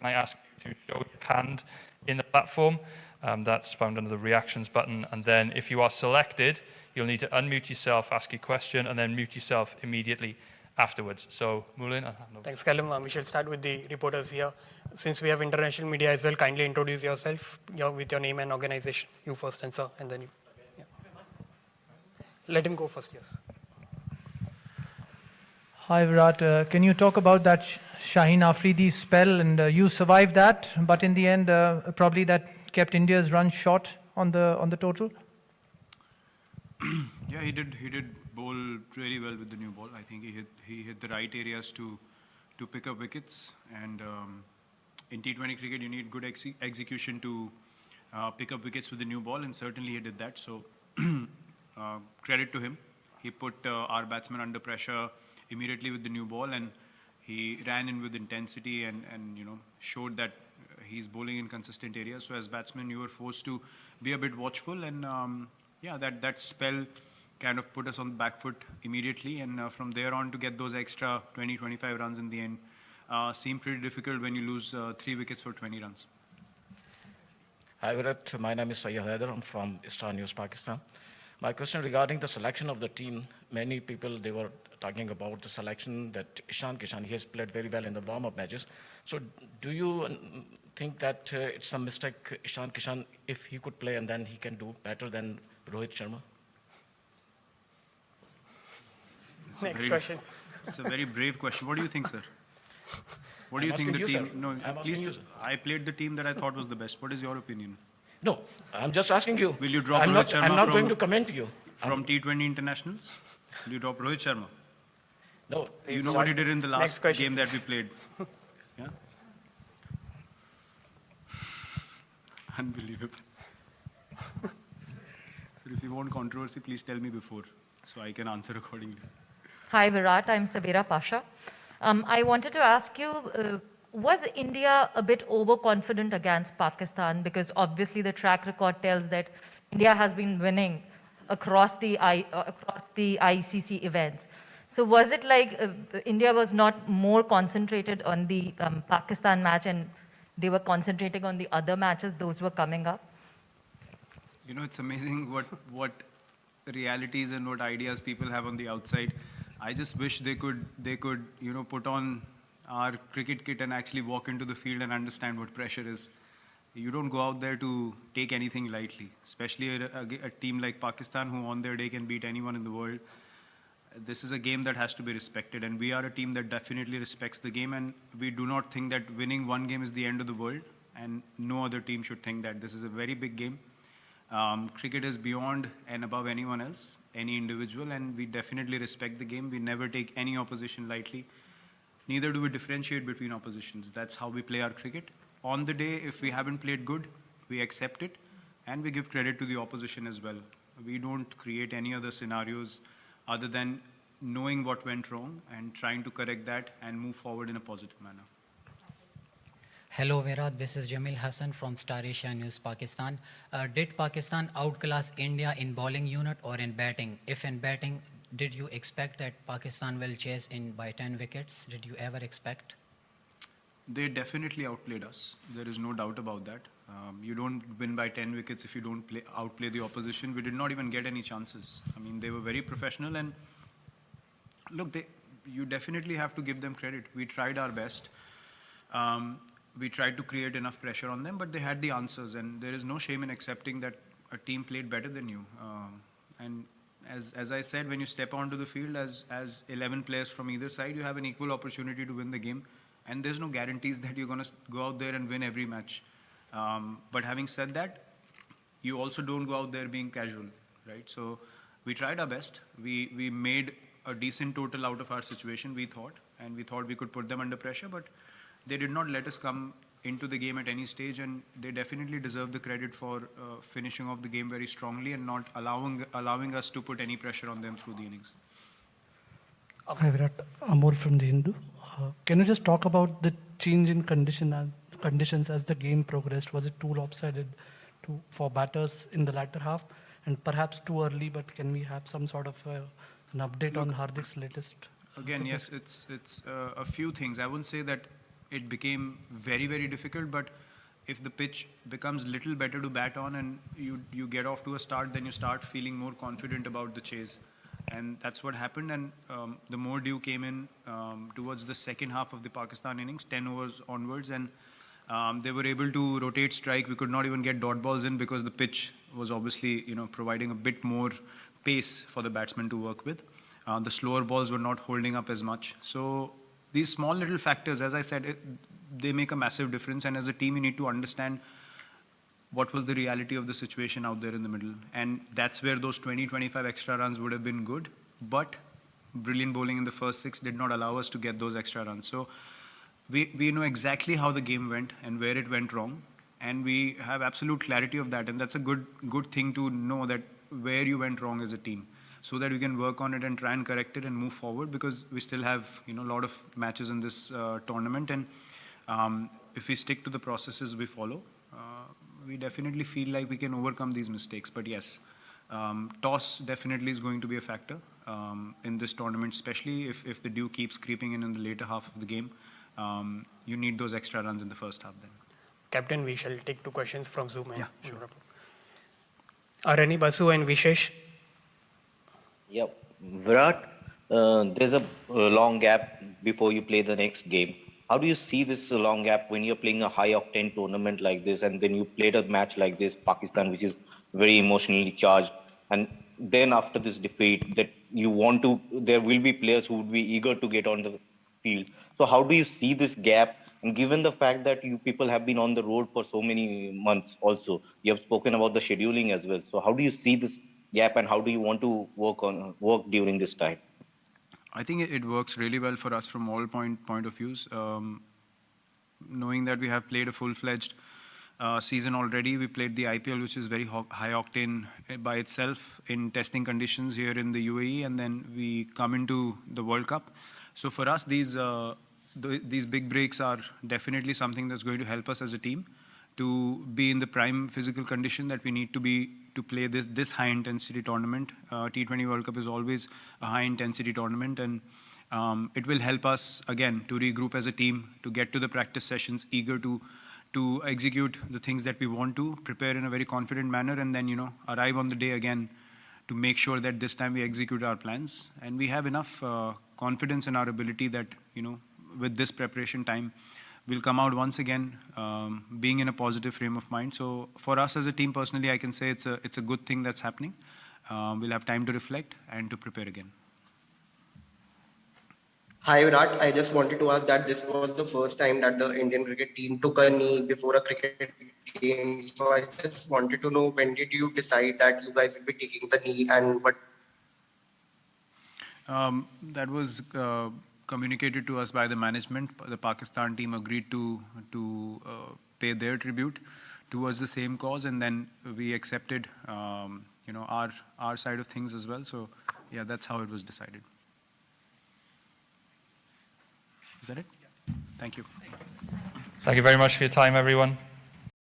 can I ask you to show your hand in the platform? That's found under the reactions button. And then if you are selected, you'll need to unmute yourself, ask your question, and then mute yourself immediately afterwards. So, Moulin, I'll hand over. Thanks, Callum. We shall start with the reporters here. Since we have international media as well, kindly introduce yourself with your name and organization. You first, and sir, and then you. Yeah. Let him go first, yes. Hi, Virat. Can you talk about that Shaheen Afridi spell? And you survived that, but in the end, probably that kept India's run short on the total. Yeah, he did bowl really well with the new ball. I think he hit the right areas to pick up wickets. And in T20 cricket, you need good execution to pick up wickets with the new ball, and certainly he did that. So credit to him. He put our batsmen under pressure immediately with the new ball, and he ran in with intensity and showed that he's bowling in consistent areas. So as batsmen, you were forced to be a bit watchful, and yeah, that spell kind of put us on the back foot immediately, and from there on to get those extra 20-25 runs in the end seemed pretty difficult when you lose 3 wickets for 20 runs. Hi Virat, my name is Sayyid Haider. I'm from Star News, Pakistan. My question regarding the selection of the team, many people, they were talking about the selection that Ishan Kishan, he has played very well in the warm-up matches. So do you think that it's a mistake, Ishan Kishan, if he could play and then he can do better than Rohit Sharma? Next question. It's a very brave question. What do you think, sir? What do you think the team? No, at least I played the team that I thought was the best. What is your opinion? No, I'm just asking you. Will you drop Rohit Sharma? I'm not going to comment to you. From T20 internationals? Will you drop Rohit Sharma? No. You know what he did in the last game that we played? Yeah? Unbelievable. So if you want controversy, please tell me before, so I can answer accordingly. Hi Virat, I'm Sabira Pasha. I wanted to ask you, was India a bit overconfident against Pakistan? Because obviously the track record tells that India has been winning across the ICC events. So was it like India was not more concentrated on the Pakistan match and they were concentrating on the other matches, those were coming up? You know, it's amazing what realities and what ideas people have on the outside. I just wish they could put on our cricket kit and actually walk into the field and understand what pressure is. You don't go out there to take anything lightly, especially a team like Pakistan, who on their day can beat anyone in the world. This is a game that has to be respected, and we are a team that definitely respects the game, and we do not think that winning one game is the end of the world, and no other team should think that. This is a very big game. Cricket is beyond and above anyone else, any individual, and we definitely respect the game. We never take any opposition lightly. Neither do we differentiate between oppositions. That's how we play our cricket. On the day, if we haven't played good, we accept it, and we give credit to the opposition as well. We don't create any other scenarios other than knowing what went wrong and trying to correct that and move forward in a positive manner. Hello Virat, this is Jamil Hassan from Star Asia News, Pakistan. Did Pakistan outclass India in bowling unit or in batting? If in batting, did you expect that Pakistan will chase in by 10 wickets? Did you ever expect? They definitely outplayed us. There is no doubt about that. You don't win by 10 wickets if you don't outplay the opposition. We did not even get any chances. I mean, they were very professional, and look, you definitely have to give them credit. We tried our best. We tried to create enough pressure on them, but they had the answers, and there is no shame in accepting that a team played better than you. And as I said, when you step onto the field as 11 players from either side, you have an equal opportunity to win the game, and there's no guarantees that you're going to go out there and win every match. But having said that, you also don't go out there being casual, right? So we tried our best. We made a decent total out of our situation, we thought, and we thought we could put them under pressure, but they did not let us come into the game at any stage, and they definitely deserve the credit for finishing off the game very strongly and not allowing us to put any pressure on them through the innings. Hi Virat, Amol from The Hindu. Can you just talk about the change in conditions as the game progressed? Was it too lopsided for batters in the latter half, and perhaps too early, but can we have some sort of an update on Hardik's latest? Again, yes, it's a few things. I wouldn't say that it became very, very difficult. But if the pitch becomes little better to bat on and you get off to a start, then you start feeling more confident about the chase. And that's what happened. And the more dew came in towards the second half of the Pakistan innings, 10 overs onwards, and they were able to rotate strike. We could not even get dot balls in because the pitch was obviously, providing a bit more pace for the batsmen to work with. The slower balls were not holding up as much. So these small little factors, as I said, they make a massive difference. And as a team, you need to understand what was the reality of the situation out there in the middle. And that's where those 20, 25 extra runs would have been good. But brilliant bowling in the first 6 did not allow us to get those extra runs. So we know exactly how the game went and where it went wrong. And we have absolute clarity of that. And that's a good thing to know, that where you went wrong as a team, so that we can work on it and try and correct it and move forward, because we still have, a lot of matches in this tournament. And if we stick to the processes we follow, we definitely feel like we can overcome these mistakes. But yes, toss definitely is going to be a factor in this tournament, especially if the dew keeps creeping in the later half of the game. You need those extra runs in the first half then. Captain, we shall take 2 questions from Zoom. Yeah, sure. Arani, Basu and Vishesh. Yeah, Virat, there's a long gap before you play the next game. How do you see this long gap when you're playing a high-octane tournament like this, and then you played a match like this, Pakistan, which is very emotionally charged, and then after this defeat, that there will be players who would be eager to get on the field. So how do you see this gap? And given the fact that you people have been on the road for so many months also, you have spoken about the scheduling as well. So how do you see this gap, and how do you want to work during this time? I think it works really well for us from all point of views. Knowing that we have played a full-fledged season already, we played the IPL, which is very high octane by itself in testing conditions here in the UAE, and then we come into the World Cup. So for us, these big breaks are definitely something that's going to help us as a team to be in the prime physical condition that we need to be to play this high intensity tournament. T20 World Cup is always a high intensity tournament, and it will help us again to regroup as a team, to get to the practice sessions eager to execute the things that we want to, prepare in a very confident manner, and then arrive on the day again to make sure that this time we execute our plans. And we have enough confidence in our ability that with this preparation time, we'll come out once again being in a positive frame of mind. So for us as a team, personally, I can say it's a good thing that's happening. We'll have time to reflect and to prepare again. Hi Virat, I just wanted to ask that this was the first time that the Indian cricket team took a knee before a cricket game. So I just wanted to know, when did you decide that you guys will be taking the knee, and what? That was communicated to us by the management. The Pakistan team agreed to pay their tribute towards the same cause, and then we accepted our side of things as well. So yeah, that's how it was decided. Is that it? Thank you. Thank you very much for your time, everyone.